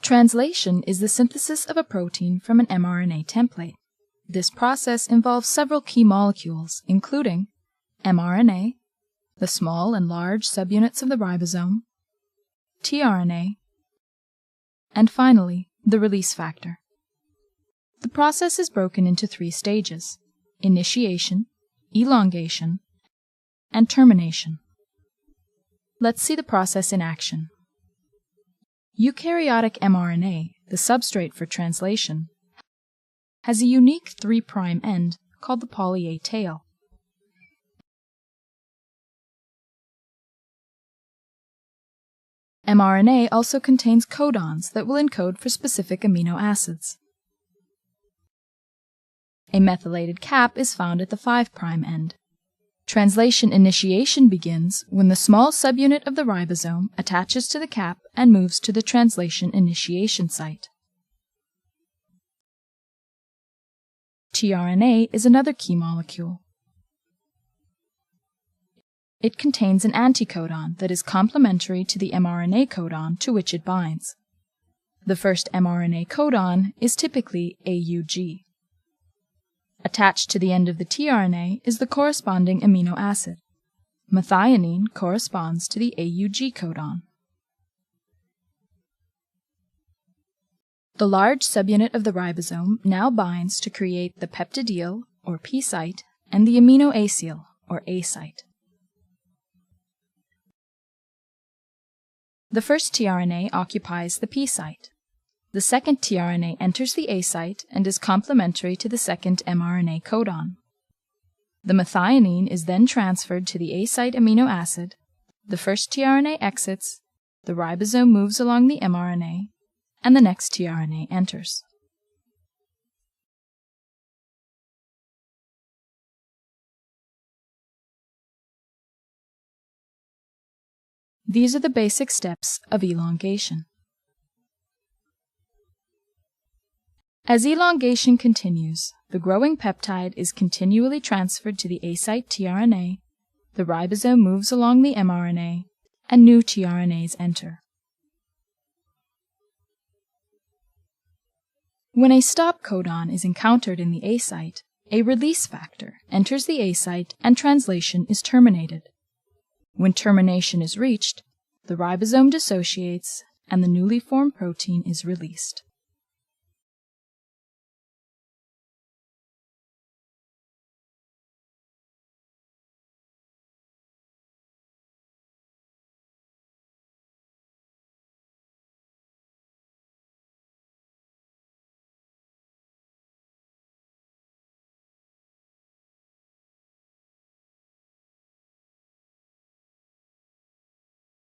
Translation is the synthesis of a protein from an mRNA template. This process involves several key molecules, including mRNA, the small and large subunits of the ribosome, tRNA, and finally, the release factor. The process is broken into 3 stages: initiation, elongation, and termination. Let's see the process in action. Eukaryotic mRNA, the substrate for translation, has a unique 3' end called the poly A tail. mRNA also contains codons that will encode for specific amino acids. A methylated cap is found at the 5' end. Translation initiation begins when the small subunit of the ribosome attaches to the cap and moves to the translation initiation site. tRNA is another key molecule. It contains an anticodon that is complementary to the mRNA codon to which it binds. The first mRNA codon is typically AUG. Attached to the end of the tRNA is the corresponding amino acid. Methionine corresponds to the AUG codon. The large subunit of the ribosome now binds to create the peptidyl, or P site, and the aminoacyl, or A site. The first tRNA occupies the P site. The second tRNA enters the A site and is complementary to the second mRNA codon. The methionine is then transferred to the A site amino acid, the first tRNA exits, the ribosome moves along the mRNA, and the next tRNA enters. These are the basic steps of elongation. As elongation continues, the growing peptide is continually transferred to the A site tRNA, the ribosome moves along the mRNA, and new tRNAs enter. When a stop codon is encountered in the A site, a release factor enters the A site and translation is terminated. When termination is reached, the ribosome dissociates and the newly formed protein is released.